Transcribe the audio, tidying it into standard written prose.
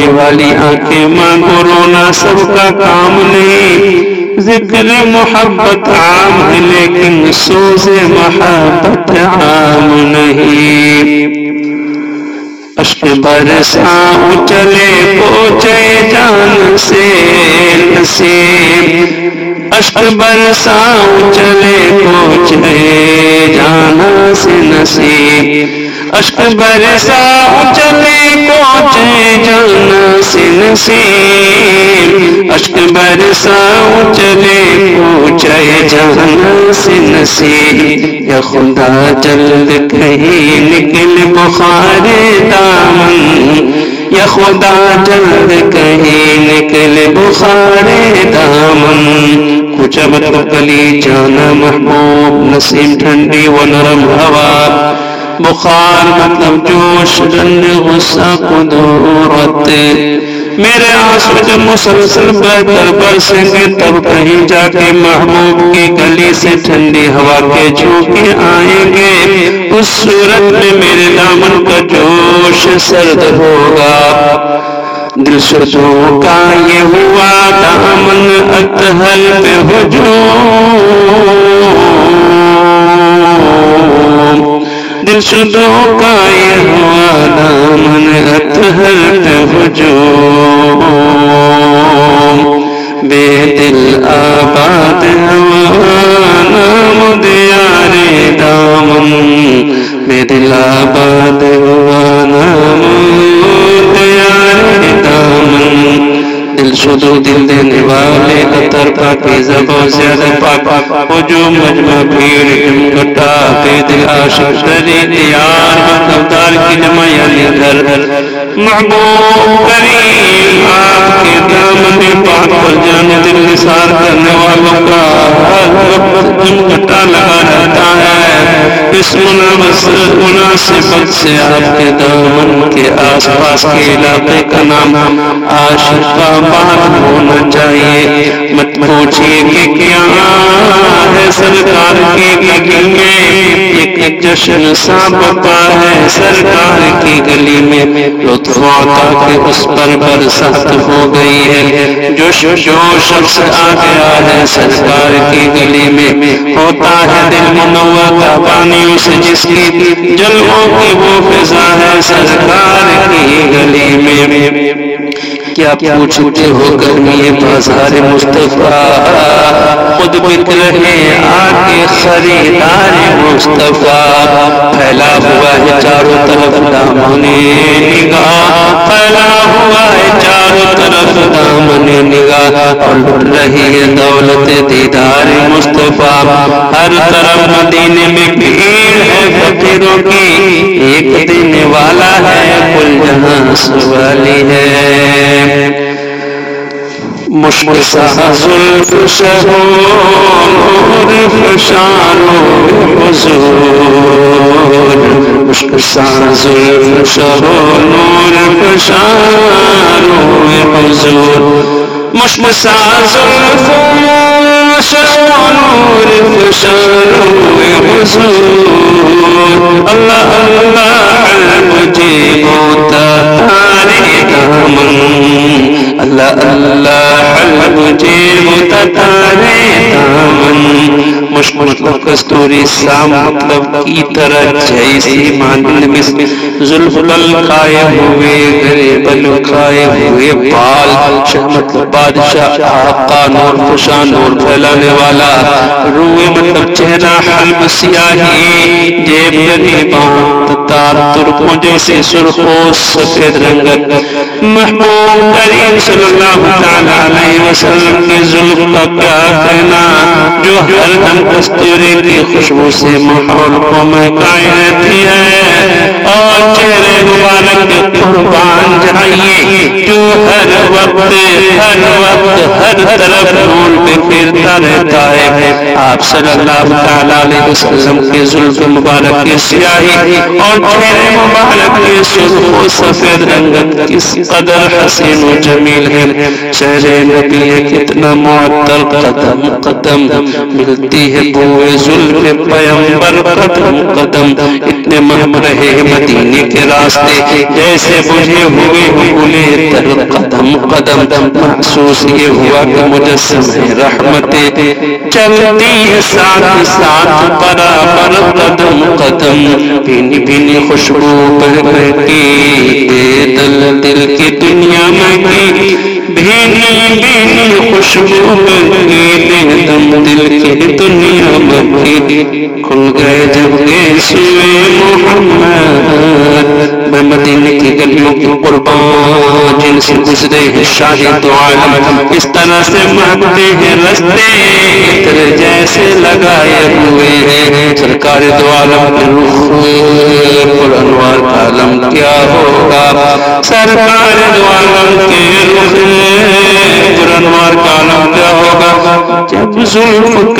رونے والی آنکھیں مانگو، رونا سب کا کام نہیں، ذکر محبت عام ہے لیکن سوز محبت عام نہیں۔ اشک برساؤں چلے پہنچے جان سے نصیب، اشک برساؤں چلے پہنچے جان سے نصیب، اشک برساؤں چلے پہنچے جان سے نصیب، اشک برساؤں چلے پہنچے جان سے نصیب، یا خدا جلد کہیں نکل بخار دامن، یا خدا جلد کہیں نکل بخار دامن، کچھ اب کلی جانا محبوب، نسیم ٹھنڈی و نرم ہوا، بخار مطلب جوش، رن غصہ قدورت، میرے آنسو جب مسلسل بہتر برسیں گے تب کہیں جا کے محبوب کی گلی سے ٹھنڈی ہوا کے جھونکے آئیں گے، اس صورت میں میرے دامن کا جوش سرد ہوگا۔ دل شدوں کا یہ ہوا دامن اطہر پہ ہجوم، دل شدوں کا یہ ہوا دامن اطہر پہ ہجوم، بے دل آباد ہوا نام دیار دامن، بے دل آباد ہوا نام دیار دامن، دل شدو دل دینے والے عطر پاکیزہ بہت زیادہ پاک، ہجوم مجمع بھیڑ جمگٹا، بے دل عاشق دلی دیار، مطلب دار کی جمع یعنی گھر، محبوب کریم آپ کے دامن پاک پر جانے دل نثار کرنے والوں کا جمگٹا لگا رہتا ہے، اس مناسبت سے آپ کے دامن کے آس پاس کے علاقے کا نام عاشق آباد ہونا چاہیے۔ مت پوچھئے کہ کیا ہے سرکار کی گلی میں، ایک جشن سا بپا ہے سرکار کی گلی میں، لطف عطا کہ اس پر برسات ہو گئی ہے، جو شخص آ گیا ہے سرکار کی گلی میں، ہوتا ہے دل منور پانیوں سے جس کی جلووں کی وہ فضا ہے سرکار کی گلی میں۔ کیا پوچھتے ہو گرمی بازار مصطفیٰ، خود بک رہے آگے خریدار مصطفیٰ، پھیلا ہوا ہے چاروں طرف دامن نگاہ، پھیلا ہوا ہے چاروں طرف دامن نگاہ، اور لٹ رہی ہے دولت دیدار مصطفیٰ، ہر طرف مدینے میں بھیڑ ہے فقیروں کی، ایک دینے والا ہے کل جہاں سوالی ہے۔ مشک سا زلف شہو نور فشانو حضور، مشک سا زلف شہو نور فشانو حضور، مشک سا زلف شہو نور فشانو حضور، اللہ اللہ مجھے متتارے دامن، اللہ اللہ مجھے متتارے دامن، مشک مطلب کستوری، سام مطلب کی طرح جیسی مانند مثل، زلف للقائے ہوئے گرے بلقائے ہوئے بال، شاہ مطلب بادشاہ، آقا نور فشاں نور پھیلانے والا، روئے مطلب چہرہ، حلم سیاہی، جیب غریبان تار ترکوں جیسے سرخ و سفید رنگت، محبوب کریم صلی اللہ علیہ وسلم کی زلف کا کیا کہنا، جو ہر دم کستوری کی خوشبو سے ماحول کو مہکائے رہتی ہے، اور چہرے مبارک کے قربان جائیے جو ہر وقت ہر طرف نور پہ پھرتا رہتا ہے، آپ صلی اللہ علیہ وسلم کے زلف مبارک کی سیاہی اور چہرے مبارک کی سرخ و سفید رنگت کس قدر حسین و جمیل ہے، چہرے نبی ہے کتنا معطر، قدم قدم ملتی ہے بوئے زلف پیغمبر، قدم قدم اتنے مہم رہے مدینے کے راستے، جیسے بجھے ہوئے پھولے تر قدم محسوس یہ ہوا کہ مجسم ہے رحمتیں چلتی ہے ساتھ ساتھ برابر قدم قدم بھینی بھینی خوشبو بہتی دل کی دنیا میں بھینی بھینی خوشبو بہتی دل کی دنیا میں کھل گئے جب کے سوئے محمد میں مدینے کی گلیوں کی قربان جن سے گزرے ہیں شاہد عالم اس طرح سے مہکتے ہیں رستے تیرے جیسے لگائے ہوئے ہیں سرکار دو عالم کے رخ پر انوار کا عالم کیا ہوگا سرکار دو عالم کے رخ پر انوار کا عالم کیا ہوگا جب زلف